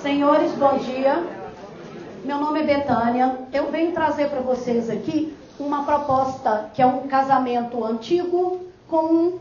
Senhores, bom dia. Meu nome é Betânia. Eu venho trazer para vocês aqui uma proposta que é um casamento antigo com um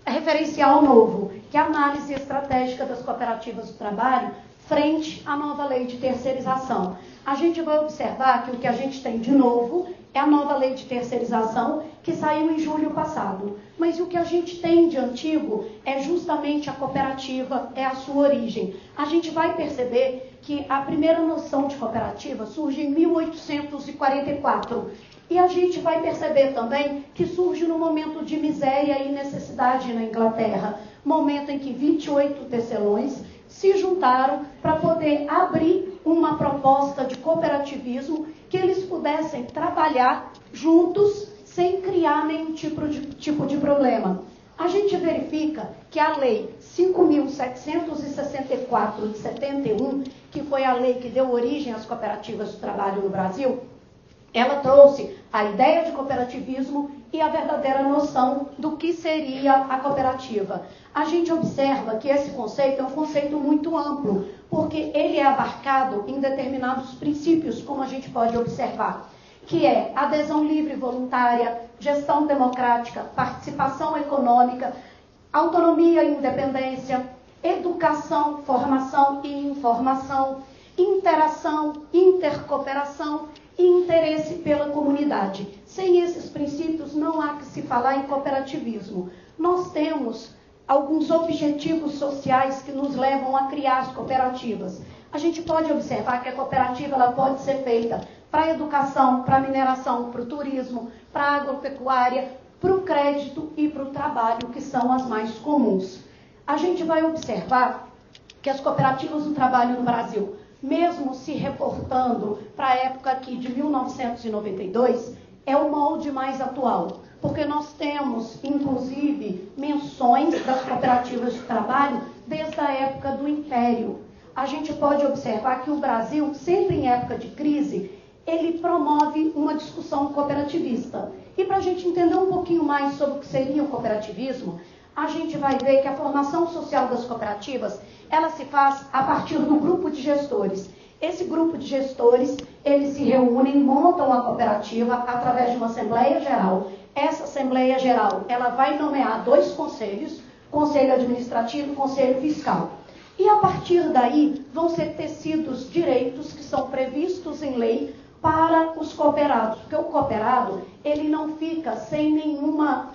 referencial novo, que é a análise estratégica das cooperativas do trabalho frente à nova lei de terceirização. A gente vai observar que o que a gente tem de novo é a nova lei de terceirização que saiu em julho passado. Mas o que a gente tem de antigo é justamente a cooperativa, é a sua origem. A gente vai perceber que a primeira noção de cooperativa surge em 1844. E a gente vai perceber também que surge no momento de miséria e necessidade na Inglaterra, momento em que 28 tecelões se juntaram para poder abrir uma proposta de cooperativismo que eles pudessem trabalhar juntos sem criar nenhum tipo de problema. A gente verifica que a lei 5.764 de 71, que foi a lei que deu origem às cooperativas do trabalho no Brasil, ela trouxe a ideia de cooperativismo e a verdadeira noção do que seria a cooperativa. A gente observa que esse conceito é um conceito muito amplo, porque ele é abarcado em determinados princípios, como a gente pode observar, que é adesão livre e voluntária, gestão democrática, participação econômica, autonomia e independência, educação, formação e informação, interação, intercooperação e interesse pela comunidade. Sem esses princípios, não há que se falar em cooperativismo. Nós temos alguns objetivos sociais que nos levam a criar as cooperativas. A gente pode observar que a cooperativa ela pode ser feita para a educação, para a mineração, para o turismo, para a agropecuária, para o crédito e para o trabalho, que são as mais comuns. A gente vai observar que as cooperativas do trabalho no Brasil, mesmo se reportando para a época aqui de 1992, é o molde mais atual, porque nós temos, inclusive, menções das cooperativas de trabalho desde a época do Império. A gente pode observar que o Brasil, sempre em época de crise, ele promove uma discussão cooperativista. E para a gente entender um pouquinho mais sobre o que seria o cooperativismo, a gente vai ver que a formação social das cooperativas, ela se faz a partir do grupo de gestores. Esse grupo de gestores, eles se reúnem, montam a cooperativa através de uma Assembleia Geral. Essa Assembleia Geral, ela vai nomear 2 conselhos, Conselho Administrativo e Conselho Fiscal. E a partir daí, vão ser tecidos direitos que são previstos em lei para os cooperados. Porque o cooperado, ele não fica sem nenhuma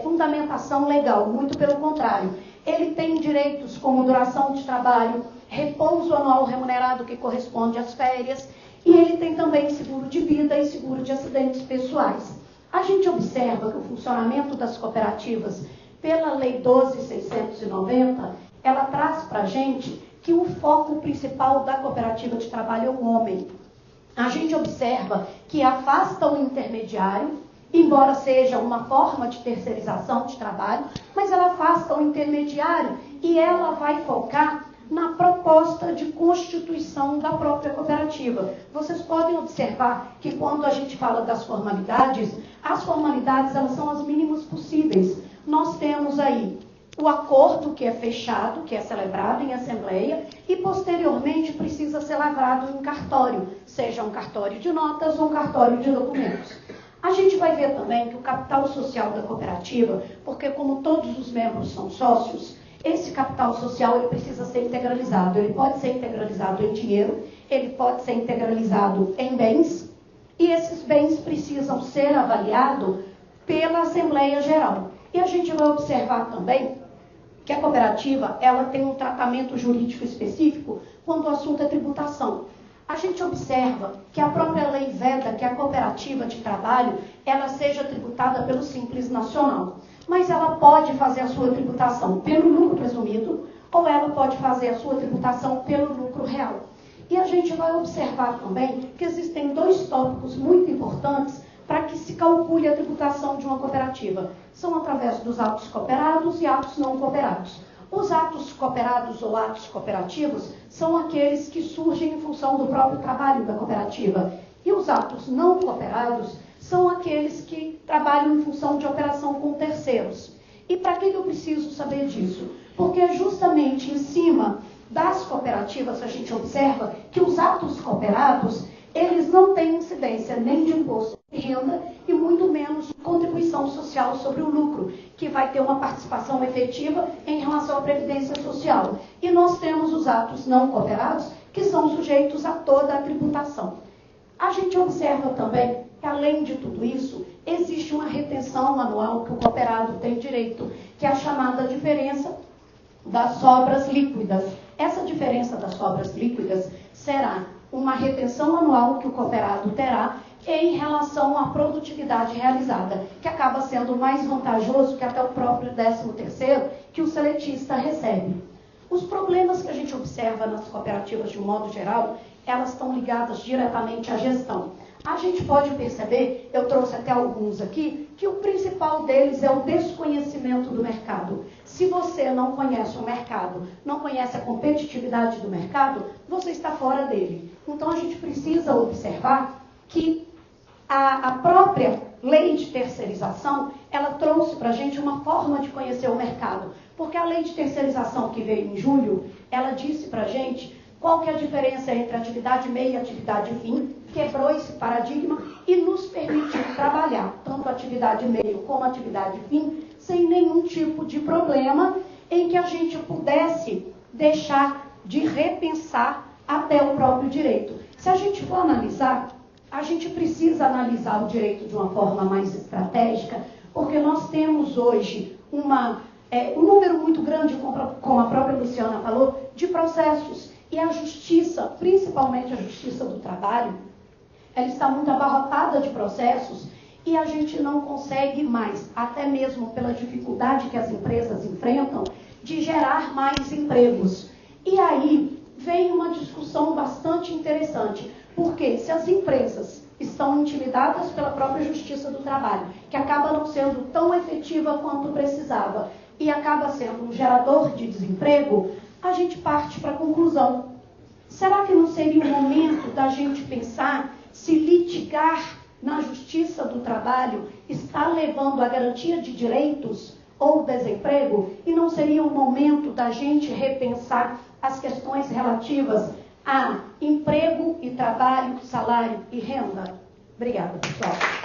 fundamentação legal, muito pelo contrário. Ele tem direitos como duração de trabalho, repouso anual remunerado que corresponde às férias, e ele tem também seguro de vida e seguro de acidentes pessoais. A gente observa que o funcionamento das cooperativas, pela Lei 12.690, ela traz para a gente que o foco principal da cooperativa de trabalho é o homem. A gente observa que afasta o intermediário, embora seja uma forma de terceirização de trabalho, mas ela afasta o intermediário e ela vai focar na proposta de constituição da própria cooperativa. Vocês podem observar que quando a gente fala das formalidades, as formalidades elas são as mínimas possíveis. Nós temos aí o acordo que é fechado, que é celebrado em assembleia e posteriormente precisa ser lavrado em cartório, seja um cartório de notas ou um cartório de documentos. A gente vai ver também que o capital social da cooperativa, porque como todos os membros são sócios, esse capital social ele precisa ser integralizado. Ele pode ser integralizado em dinheiro, ele pode ser integralizado em bens, e esses bens precisam ser avaliados pela Assembleia Geral. E a gente vai observar também que a cooperativa ela tem um tratamento jurídico específico quando o assunto é tributação. A gente observa que a própria lei veda que a cooperativa de trabalho ela seja tributada pelo Simples Nacional, mas ela pode fazer a sua tributação pelo lucro presumido ou ela pode fazer a sua tributação pelo lucro real. E a gente vai observar também que existem 2 tópicos muito importantes para que se calcule a tributação de uma cooperativa. São através dos atos cooperados e atos não cooperados. Os atos cooperados ou atos cooperativos são aqueles que surgem em função do próprio trabalho da cooperativa. E os atos não cooperados são aqueles que trabalham em função de operação com terceiros. E para que eu preciso saber disso? Porque é justamente em cima das cooperativas, a gente observa que os atos cooperados, eles não têm incidência nem de imposto de renda e muito menos de contribuição social sobre o lucro, que vai ter uma participação efetiva em relação à previdência social. E nós temos os atos não cooperados, que são sujeitos a toda a tributação. A gente observa também que, além de tudo isso, existe uma retenção anual que o cooperado tem direito, que é a chamada diferença das sobras líquidas. Essa diferença das sobras líquidas será uma retenção anual que o cooperado terá em relação à produtividade realizada, que acaba sendo mais vantajoso que até o próprio 13º que o seletista recebe. Os problemas que a gente observa nas cooperativas de um modo geral, elas estão ligadas diretamente à gestão. A gente pode perceber, eu trouxe até alguns aqui, que o principal deles é o desconhecimento do mercado. Se você não conhece o mercado, não conhece a competitividade do mercado, você está fora dele. Então a gente precisa observar que a própria lei de terceirização, ela trouxe para a gente uma forma de conhecer o mercado. Porque a lei de terceirização que veio em julho, ela disse para a gente qual que é a diferença entre atividade meio e atividade fim, quebrou esse paradigma e nos permitiu trabalhar tanto atividade meio como atividade fim, sem nenhum tipo de problema, em que a gente pudesse deixar de repensar até o próprio direito. Se a gente for analisar, a gente precisa analisar o direito de uma forma mais estratégica, porque nós temos hoje um número muito grande, como a própria Luciana falou, de processos. E a justiça, principalmente a justiça do trabalho, ela está muito abarrotada de processos e a gente não consegue mais, até mesmo pela dificuldade que as empresas enfrentam, de gerar mais empregos. E aí vem uma discussão bastante interessante, porque se as empresas estão intimidadas pela própria justiça do trabalho, que acaba não sendo tão efetiva quanto precisava, e acaba sendo um gerador de desemprego, a gente parte para a conclusão. Será que não seria o momento da gente pensar se litigar na justiça do trabalho está levando à garantia de direitos ou desemprego? E não seria o momento da gente repensar as questões relativas a emprego e trabalho, salário e renda? Obrigada, pessoal.